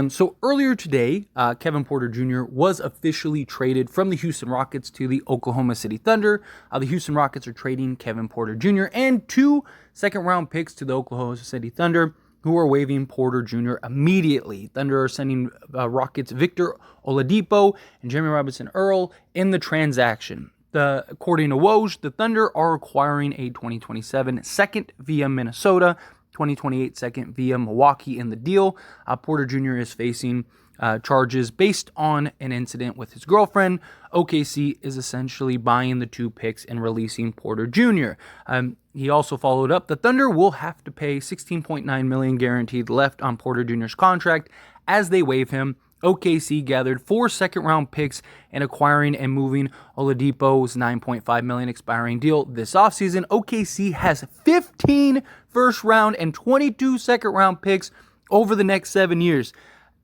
And so earlier today, Kevin Porter Jr. was officially traded from the Houston Rockets to the Oklahoma City Thunder. The Houston Rockets are trading Kevin Porter Jr. and 2 second-round picks to the Oklahoma City Thunder, who are waiving Porter Jr. immediately. Thunder are sending Rockets Victor Oladipo and Jeremy Robinson-Earl in the transaction. According to Woj, the Thunder are acquiring a 2027 second via Minnesota, 2028 second via Milwaukee in the deal. Porter Jr. is facing charges based on an incident with his girlfriend. OKC is essentially buying the 2 picks and releasing Porter Jr. He also followed up, the Thunder will have to pay $16.9 million guaranteed left on Porter Jr.'s contract as they waive him. OKC gathered 4 second-round picks and acquiring and moving Oladipo's $9.5 million expiring deal this offseason. OKC has 15 first-round and 22 second-round picks over the next 7 years.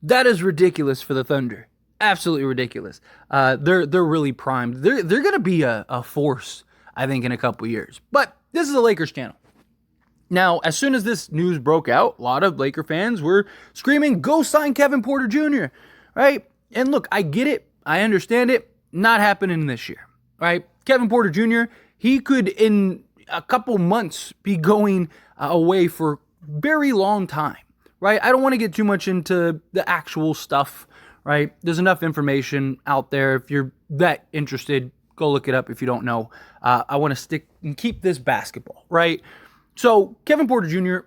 That is ridiculous for the Thunder. Absolutely ridiculous. They're really primed. They're going to be a force, I think, in a couple years. But this is a Lakers channel. Now, as soon as this news broke out, a lot of Laker fans were screaming, go sign Kevin Porter Jr., right? And look, I get it. I understand it. Not happening this year, right? Kevin Porter Jr., he could, in a couple months, be going away for a very long time, right? I don't want to get too much into the actual stuff, right? There's enough information out there. If you're that interested, go look it up if you don't know. I want to stick and keep this basketball, right? So, Kevin Porter Jr.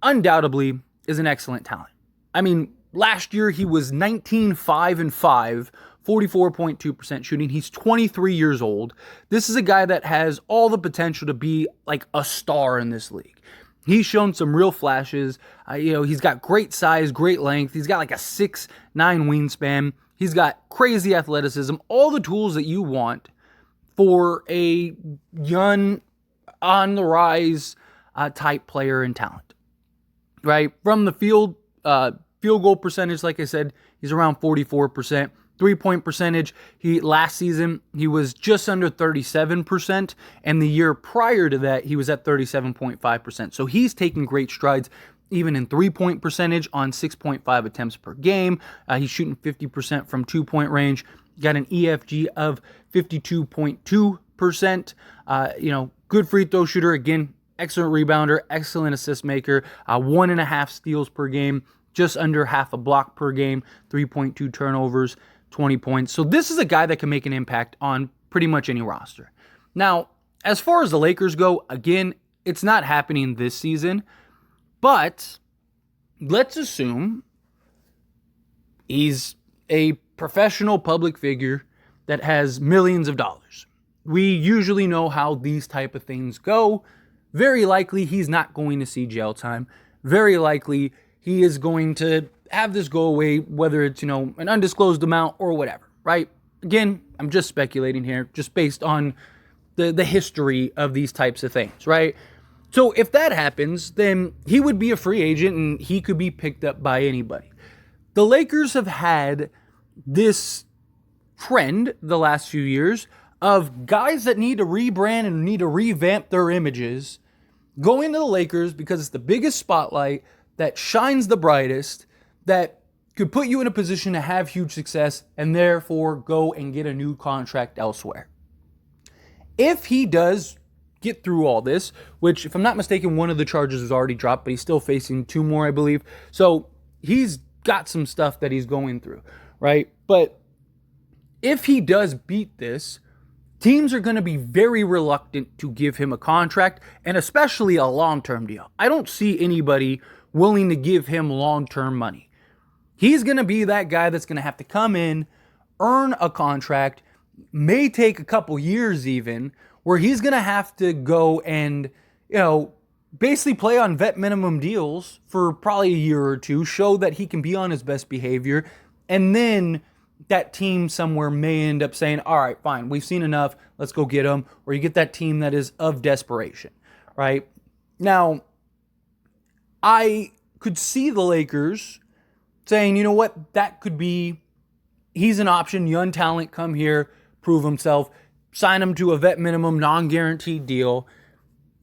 undoubtedly is an excellent talent. I mean, last year he was 19-5-5, 44.2% shooting. He's 23 years old. This is a guy that has all the potential to be like a star in this league. He's shown some real flashes. He's got great size, great length. He's got like a 6'9" wingspan. He's got crazy athleticism, all the tools that you want for a young, on the rise type player and talent, right? From the field goal percentage, like I said, he's around 44%. 3-point percentage, last season, he was just under 37%, and the year prior to that, he was at 37.5%. So he's taking great strides, even in 3-point percentage on 6.5 attempts per game. He's shooting 50% from 2-point range. Got an EFG of 52.2%. Good free throw shooter. Again, excellent rebounder, excellent assist maker, 1.5 steals per game, just under half a block per game, 3.2 turnovers, 20 points. So this is a guy that can make an impact on pretty much any roster. Now, as far as the Lakers go, again, it's not happening this season, but let's assume he's a professional public figure that has millions of dollars. We usually know how these type of things go. Very likely he's not going to see jail time. Very likely he is going to have this go away, whether it's, an undisclosed amount or whatever, right? Again, I'm just speculating here, just based on the history of these types of things, right? So if that happens, then he would be a free agent and he could be picked up by anybody. The Lakers have had this trend the last few years of guys that need to rebrand and need to revamp their images going to the Lakers because it's the biggest spotlight that shines the brightest, that could put you in a position to have huge success and therefore go and get a new contract elsewhere. If he does get through all this, which, if I'm not mistaken, one of the charges was already dropped, but he's still facing 2 more, I believe. So he's got some stuff that he's going through, right? But if he does beat this, teams are going to be very reluctant to give him a contract, and especially a long-term deal. I don't see anybody willing to give him long-term money. He's going to be that guy that's going to have to come in, earn a contract, may take a couple years even, where he's going to have to go and, basically play on vet minimum deals for probably a year or two, show that he can be on his best behavior, and then that team somewhere may end up saying, all right, fine, we've seen enough, let's go get him. Or you get that team that is of desperation, right? Now, I could see the Lakers saying, you know what, that could be, he's an option, young talent, come here, prove himself, sign him to a vet minimum, non-guaranteed deal.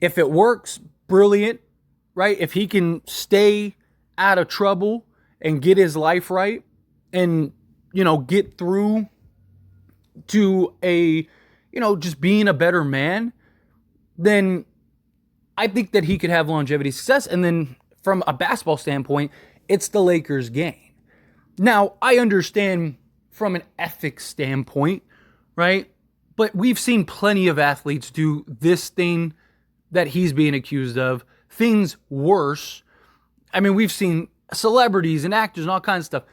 If it works, brilliant, right? If he can stay out of trouble and get his life right and, get through to just being a better man, then I think that he could have longevity success. And then from a basketball standpoint, it's the Lakers' gain. Now, I understand from an ethics standpoint, right? But we've seen plenty of athletes do this thing that he's being accused of, things worse. I mean, we've seen celebrities and actors and all kinds of stuff.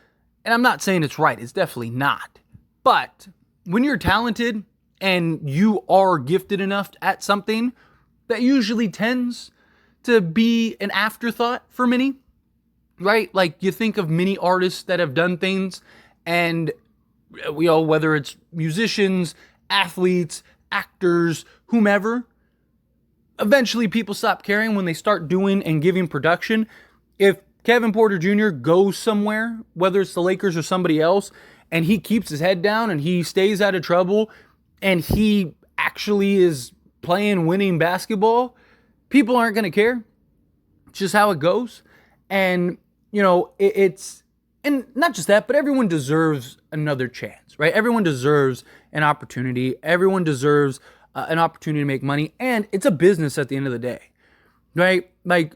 And I'm not saying it's right. It's definitely not. But when you're talented and you are gifted enough at something, that usually tends to be an afterthought for many, right? Like you think of many artists that have done things, and whether it's musicians, athletes, actors, whomever, eventually people stop caring when they start doing and giving production. If Kevin Porter Jr. goes somewhere, whether it's the Lakers or somebody else, and he keeps his head down and he stays out of trouble and he actually is playing winning basketball, people aren't going to care. It's just how it goes. And, it's, and not just that, but everyone deserves another chance, right? Everyone deserves an opportunity. Everyone deserves an opportunity to make money. And it's a business at the end of the day, right? Like,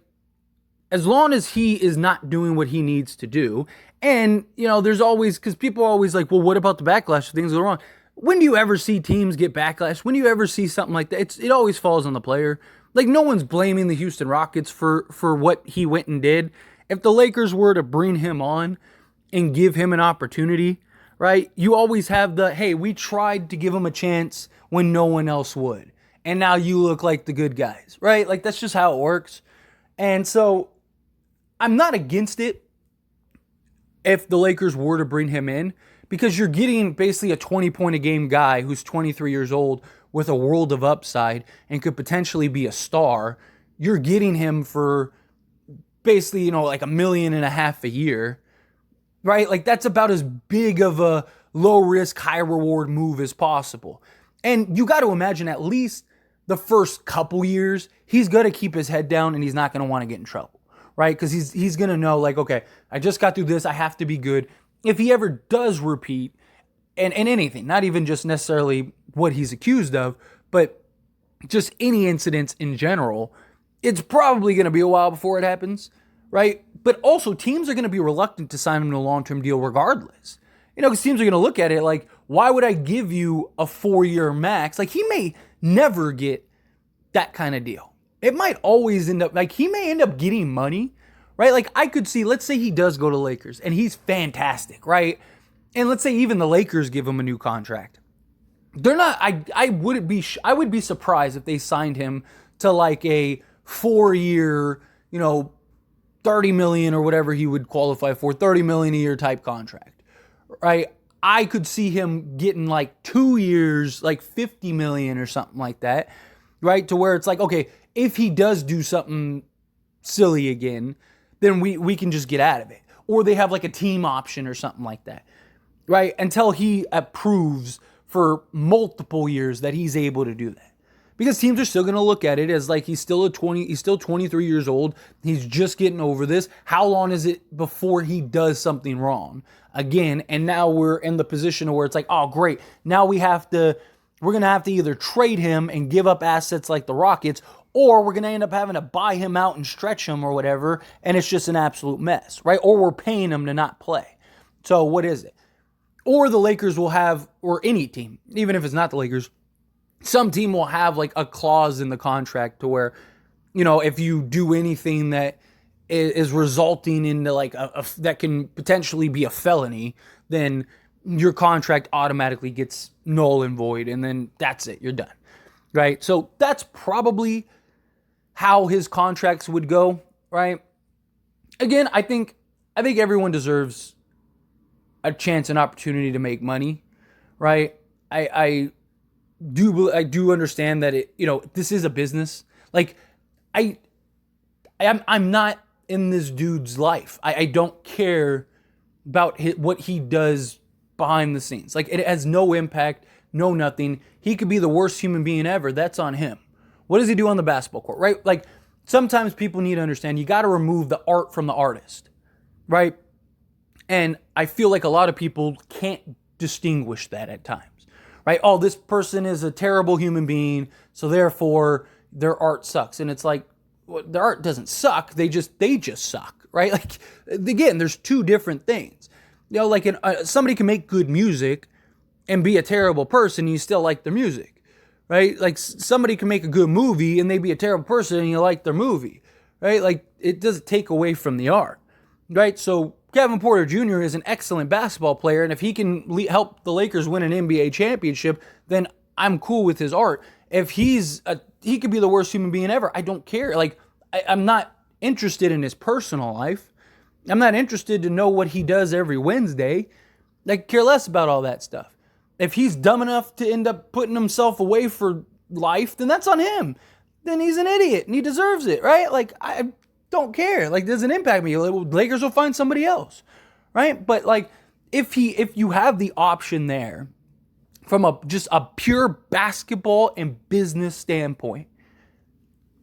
as long as he is not doing what he needs to do. And, there's always, because people are always like, well, what about the backlash if things go wrong? When do you ever see teams get backlash? When do you ever see something like that? It always falls on the player. Like, no one's blaming the Houston Rockets for what he went and did. If the Lakers were to bring him on and give him an opportunity, right? You always have hey, we tried to give him a chance when no one else would. And now you look like the good guys, right? Like, that's just how it works. And so I'm not against it if the Lakers were to bring him in, because you're getting basically a 20-point-a-game guy who's 23 years old with a world of upside and could potentially be a star. You're getting him for basically, like $1.5 million a year, right? Like, that's about as big of a low-risk, high-reward move as possible. And you got to imagine at least the first couple years, he's going to keep his head down and he's not going to want to get in trouble, right? Because he's going to know, like, okay, I just got through this. I have to be good. If he ever does repeat, and anything, not even just necessarily what he's accused of, but just any incidents in general, it's probably going to be a while before it happens, right? But also, teams are going to be reluctant to sign him to a long-term deal regardless. Because teams are going to look at it like, why would I give you a 4-year max? Like, he may never get that kind of deal. It might always end up, like, he may end up getting money, right? Like, I could see, let's say he does go to Lakers and he's fantastic, right? And let's say even the Lakers give him a new contract. They're not, I would be surprised if they signed him to like a 4-year, $30 million or whatever he would qualify for, $30 million a year type contract, right? I could see him getting like 2 years, like $50 million or something like that, right? To where it's like, okay, if he does do something silly again, then we can just get out of it. Or they have like a team option or something like that, right? Until he approves for multiple years that he's able to do that. Because teams are still going to look at it as like he's still 23 years old. He's just getting over this. How long is it before he does something wrong again? And now we're in the position where it's like, oh, great. Now we're going to have to either trade him and give up assets like the Rockets, or we're going to end up having to buy him out and stretch him or whatever, and it's just an absolute mess, right? Or we're paying him to not play. So what is it? Or the Lakers will have, or any team, even if it's not the Lakers, some team will have like a clause in the contract to where, if you do anything that is resulting into like that can potentially be a felony, then your contract automatically gets null and void, and then that's it, you're done, right? So that's probably how his contracts would go, right? Again, I think everyone deserves a chance, an opportunity to make money, right? I do understand that this is a business. Like I'm not in this dude's life. I don't care about what he does behind the scenes. Like, it has no impact, no nothing. He could be the worst human being ever. That's on him. What does he do on the basketball court, right? Like, sometimes people need to understand you got to remove the art from the artist, right? And I feel like a lot of people can't distinguish that at times, right? Oh, this person is a terrible human being, so therefore their art sucks. And it's like, well, their art doesn't suck. They just suck, right? Like, again, there's two different things. You know, like somebody can make good music and be a terrible person, and you still like their music, right? Like somebody can make a good movie and they be a terrible person and you like their movie, right? Like it doesn't take away from the art, right? So Kevin Porter Jr. is an excellent basketball player, and if he can help the Lakers win an NBA championship, then I'm cool with his art. If he could be the worst human being ever, I don't care. Like I'm not interested in his personal life. I'm not interested to know what he does every Wednesday. I care less about all that stuff. If he's dumb enough to end up putting himself away for life, then that's on him. Then he's an idiot and he deserves it, right? Like, I don't care. Like, it doesn't impact me. Lakers will find somebody else, right? But like, if you have the option there from just a pure basketball and business standpoint,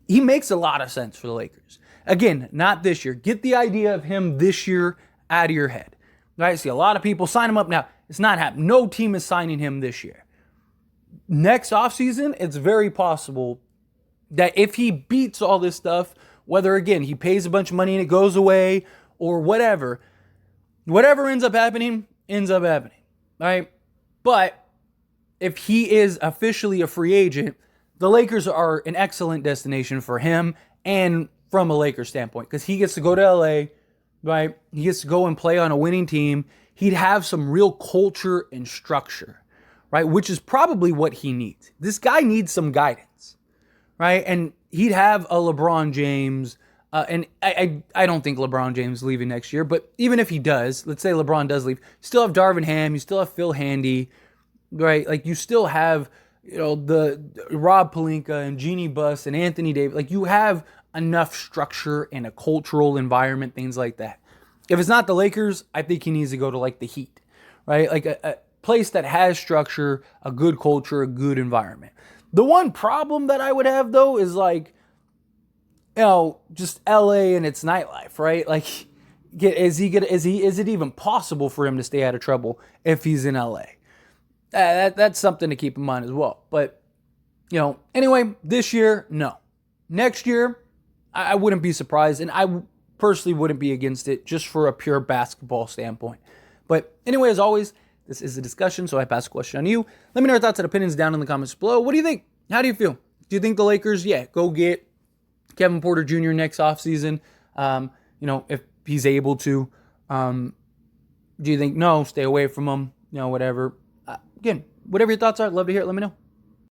he makes a lot of sense for the Lakers. Again, not this year. Get the idea of him this year out of your head. Right? I see a lot of people sign him up now. It's not happening. No team is signing him this year. Next offseason, it's very possible that if he beats all this stuff, whether, again, he pays a bunch of money and it goes away or whatever ends up happening, right? But if he is officially a free agent, the Lakers are an excellent destination for him and from a Lakers standpoint, because he gets to go to LA, right? He gets to go and play on a winning team. He'd have some real culture and structure, right? Which is probably what he needs. This guy needs some guidance, right? And he'd have a LeBron James, and I don't think LeBron James is leaving next year, but even if he does, let's say LeBron does leave, you still have Darvin Ham, you still have Phil Handy, right? Like you still have, the Rob Pelinka and Jeannie Buss and Anthony Davis. Like you have enough structure and a cultural environment, things like that. If it's not the Lakers, I think he needs to go to like the Heat, right? Like a place that has structure, a good culture, a good environment. The one problem that I would have though is like, just LA and its nightlife, right? Like, is it even possible for him to stay out of trouble if he's in LA? That's something to keep in mind as well. But, anyway, this year, no. Next year, I wouldn't be surprised, and I personally wouldn't be against it just for a pure basketball standpoint. But anyway, as always, this is a discussion, so I pass the question on you. Let me know your thoughts and opinions down in the comments below. What do you think? How do you feel? Do you think the Lakers, go get Kevin Porter Jr. next offseason? If he's able to. Do you think, no, stay away from him? Whatever. Again, whatever your thoughts are, I'd love to hear it. Let me know.